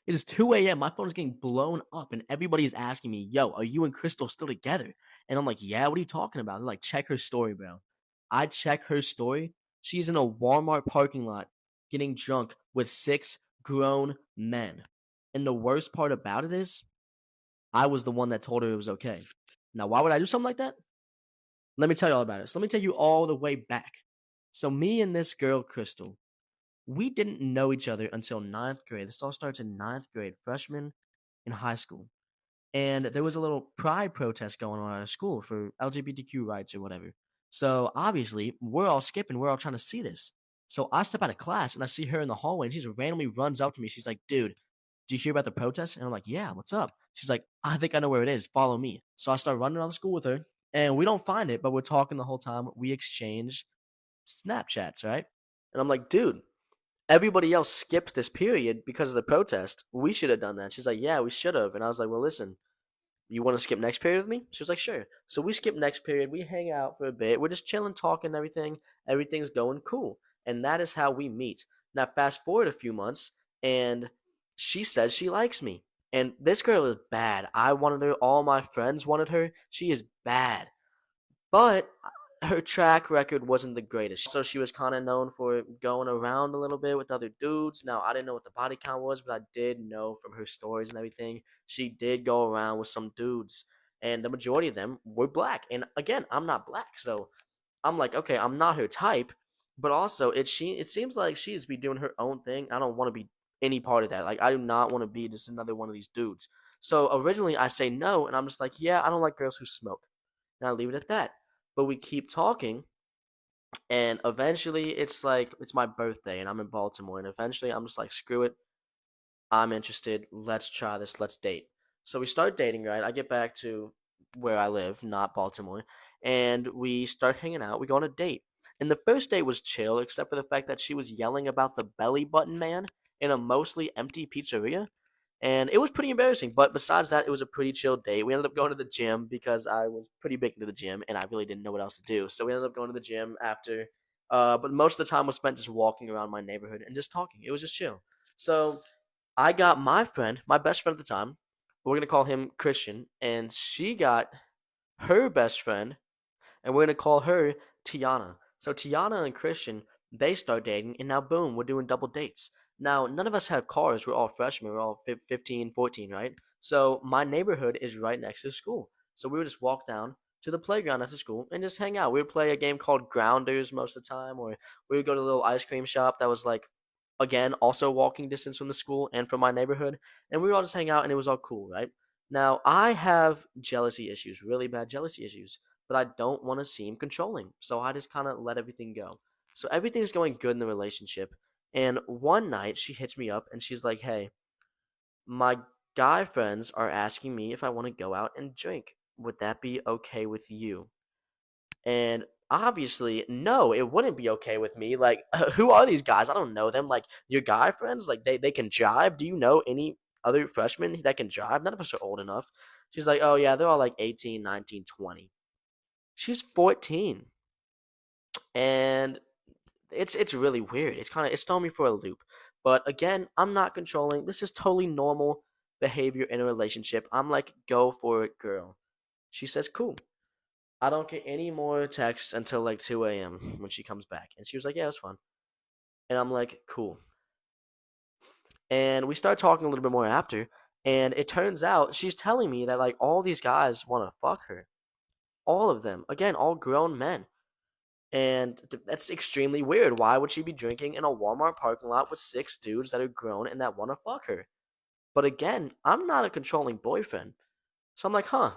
It is 2 a.m. My phone is getting blown up, and everybody is asking me, "Yo, are you and Crystal still together?" And I'm like, "Yeah, what are you talking about?" They're like, "Check her story, bro." I check her story. She's in a Walmart parking lot getting drunk with 6 grown men. And the worst part about it is, I was the one that told her it was okay. Now, why would I do something like that? Let me tell you all about it. So let me take you all the way back. So me and this girl, Crystal, we didn't know each other until ninth grade. This all starts in ninth grade, freshman in high school. And there was a little pride protest going on at our school for LGBTQ rights or whatever. So obviously, we're all skipping. We're all trying to see this. So I step out of class and I see her in the hallway, and she just randomly runs up to me. She's like, "Dude, do you hear about the protest?" And I'm like, "Yeah, what's up?" She's like, "I think I know where it is. Follow me." So I start running around the school with her, and we don't find it, but we're talking the whole time. We exchange Snapchats, right? And I'm like, "Dude, everybody else skipped this period because of the protest. We should have done that." She's like, "Yeah, we should have." And I was like, "Well, listen, you want to skip next period with me?" She was like, "Sure." So we skip next period. We hang out for a bit. We're just chilling, talking, and everything. Everything's going cool. And that is how we meet. Now, fast forward a few months, and she says she likes me. And this girl is bad. I wanted her. All my friends wanted her. She is bad. But her track record wasn't the greatest. So she was kind of known for going around a little bit with other dudes. Now, I didn't know what the body count was, but I did know from her stories and everything, she did go around with some dudes. And the majority of them were black. And again, I'm not black. So I'm like, okay, I'm not her type. But also, it seems like she's be doing her own thing. I don't want to be any part of that. Like, I do not want to be just another one of these dudes. So originally, I say no, and I'm just like, yeah, I don't like girls who smoke. And I leave it at that. But we keep talking, and eventually it's like it's my birthday and I'm in Baltimore, and eventually I'm just like, screw it, I'm interested, let's try this, let's date. So we start dating, right? I get back to where I live, not Baltimore, and we start hanging out. We go on a date. And the first date was chill, except for the fact that she was yelling about the belly button man in a mostly empty pizzeria. And it was pretty embarrassing. But besides that, it was a pretty chill date. We ended up going to the gym because I was pretty big into the gym and I really didn't know what else to do. So we ended up going to the gym after. But most of the time was spent just walking around my neighborhood and just talking. It was just chill. So I got my friend, my best friend at the time. We're gonna call him Christian, and she got her best friend, and we're gonna call her Tiana. So Tiana and Christian, they start dating, and now boom, we're doing double dates. Now, none of us have cars. We're all freshmen. We're all 15, 14, right? So my neighborhood is right next to the school. So we would just walk down to the playground after school and just hang out. We would play a game called Grounders most of the time, or we would go to a little ice cream shop that was like, again, also walking distance from the school and from my neighborhood. And we would all just hang out, and it was all cool, right? Now, I have jealousy issues, really bad jealousy issues, but I don't want to seem controlling. So I just kind of let everything go. So everything's going good in the relationship. And one night she hits me up and she's like, "Hey, my guy friends are asking me if I want to go out and drink. Would that be okay with you?" And obviously, no, it wouldn't be okay with me. Like, who are these guys? I don't know them. Like, your guy friends, like, they can drive. Do you know any other freshmen that can drive? None of us are old enough. She's like, "Oh, yeah, they're all like 18, 19, 20." She's 14. And it's really weird. It's throwing me for a loop. But again, I'm not controlling. This is totally normal behavior in a relationship. I'm like, go for it, girl. She says, cool. I don't get any more texts until like 2 a.m. when she comes back. And she was like, yeah, it's fun. And I'm like, cool. And we start talking a little bit more after. And it turns out she's telling me that like all these guys want to fuck her. All of them. Again, all grown men. And that's extremely weird. Why would she be drinking in a Walmart parking lot with 6 dudes that are grown and that want to fuck her? But again, I'm not a controlling boyfriend. So I'm like, huh,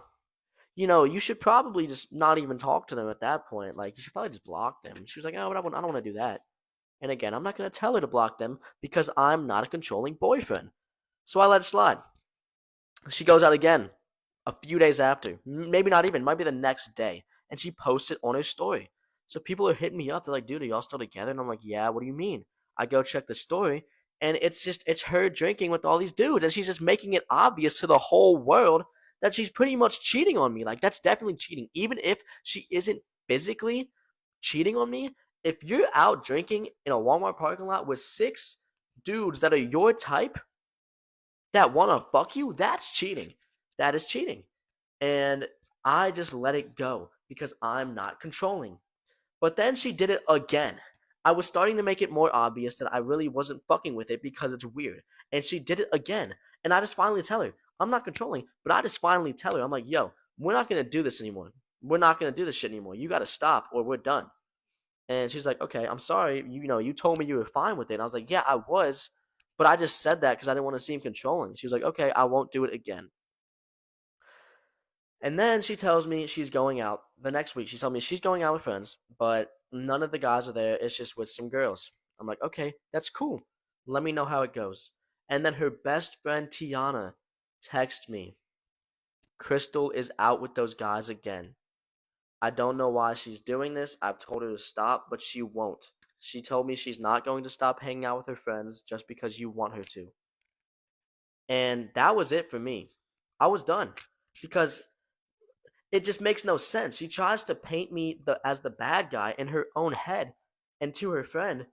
you should probably just not even talk to them at that point. Like, you should probably just block them. She was like, oh, I don't want to do that. And again, I'm not going to tell her to block them because I'm not a controlling boyfriend. So I let it slide. She goes out again a few days after. Maybe not even, might be the next day. And she posts it on her story. So people are hitting me up. They're like, dude, are y'all still together? And I'm like, yeah, what do you mean? I go check the story, and it's her drinking with all these dudes, and she's just making it obvious to the whole world that she's pretty much cheating on me. Like, that's definitely cheating. Even if she isn't physically cheating on me, if you're out drinking in a Walmart parking lot with 6 dudes that are your type, that wanna fuck you, that's cheating. That is cheating. And I just let it go because I'm not controlling. But then she did it again. I was starting to make it more obvious that I really wasn't fucking with it because it's weird. And she did it again. And I just finally tell her, I'm not controlling, but I just finally tell her, I'm like, yo, we're not gonna do this anymore. We're not gonna do this shit anymore. You gotta stop or we're done. And she's like, okay, I'm sorry. You told me you were fine with it. And I was like, yeah, I was. But I just said that because I didn't want to seem controlling. She was like, okay, I won't do it again. And then she tells me she's going out the next week. She told me she's going out with friends, but none of the guys are there. It's just with some girls. I'm like, okay, that's cool. Let me know how it goes. And then her best friend Tiana texts me, Crystal is out with those guys again. I don't know why she's doing this. I've told her to stop, but she won't. She told me she's not going to stop hanging out with her friends just because you want her to. And that was it for me. I was done because it just makes no sense. She tries to paint me as the bad guy in her own head and to her friend,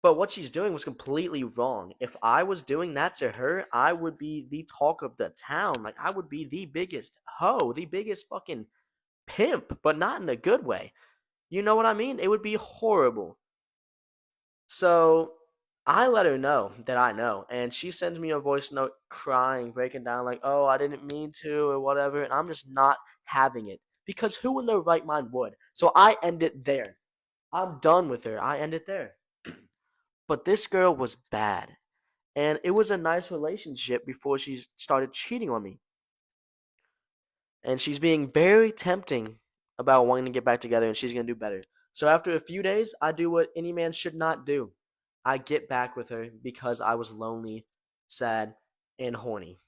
but what she's doing was completely wrong. If I was doing that to her, I would be the talk of the town. Like I would be the biggest hoe, the biggest fucking pimp, but not in a good way. You know what I mean? It would be horrible. So I let her know that I know, and she sends me a voice note crying, breaking down, like, oh, I didn't mean to, or whatever, and I'm just not having it. Because who in their right mind would? So I end it there. I'm done with her. I end it there. But this girl was bad, and it was a nice relationship before she started cheating on me. And she's being very tempting about wanting to get back together, and she's going to do better. So after a few days, I do what any man should not do. I get back with her because I was lonely, sad, and horny.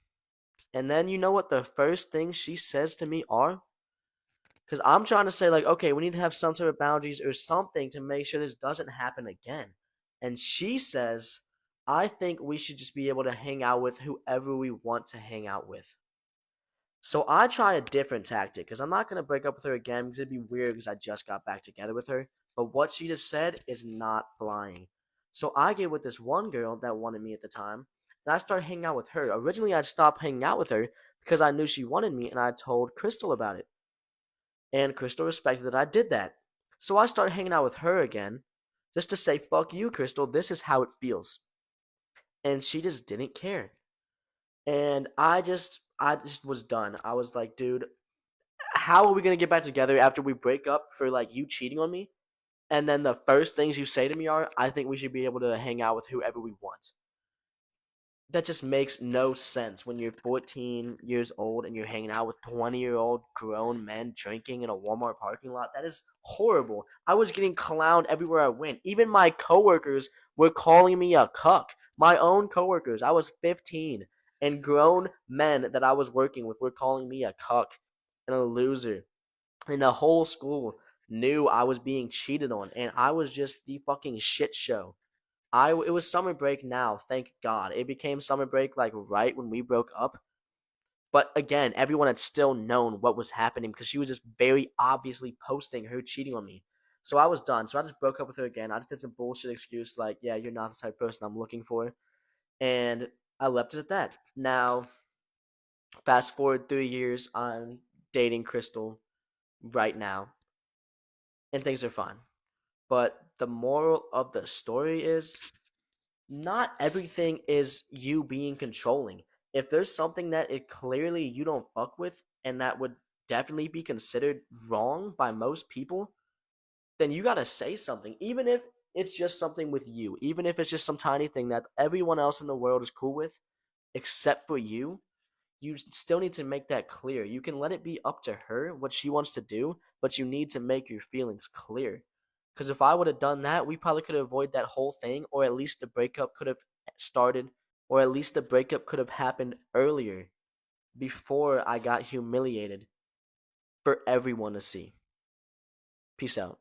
And then you know what the first things she says to me are? Because I'm trying to say, like, okay, we need to have some sort of boundaries or something to make sure this doesn't happen again. And she says, I think we should just be able to hang out with whoever we want to hang out with. So I try a different tactic because I'm not going to break up with her again because it'd be weird because I just got back together with her. But what she just said is not flying. So I get with this one girl that wanted me at the time, and I started hanging out with her. Originally, I stopped hanging out with her because I knew she wanted me, and I told Crystal about it. And Crystal respected that I did that. So I started hanging out with her again just to say, fuck you, Crystal, this is how it feels. And she just didn't care. And I just was done. I was like, dude, how are we gonna get back together after we break up for like you cheating on me? And then the first things you say to me are, I think we should be able to hang out with whoever we want. That just makes no sense when you're 14 years old and you're hanging out with 20-year-old grown men drinking in a Walmart parking lot. That is horrible. I was getting clowned everywhere I went. Even my coworkers were calling me a cuck. My own coworkers. I was 15, and grown men that I was working with were calling me a cuck and a loser. And the whole school knew I was being cheated on, and I was just the fucking shit show. It was summer break now, thank God. It became summer break like right when we broke up. But again, everyone had still known what was happening because she was just very obviously posting her cheating on me. So I was done. So I just broke up with her again. I just did some bullshit excuse like, yeah, you're not the type of person I'm looking for. And I left it at that. Now, fast forward 3 years, I'm dating Crystal right now, and things are fine. But the moral of the story is not everything is you being controlling. If there's something that it clearly you don't fuck with and that would definitely be considered wrong by most people, then you gotta say something. Even if it's just something with you, even if it's just some tiny thing that everyone else in the world is cool with, except for you still need to make that clear. You can let it be up to her what she wants to do, but you need to make your feelings clear. Because if I would have done that, we probably could have avoided that whole thing, or at least the breakup could have started, or at least the breakup could have happened earlier before I got humiliated for everyone to see. Peace out.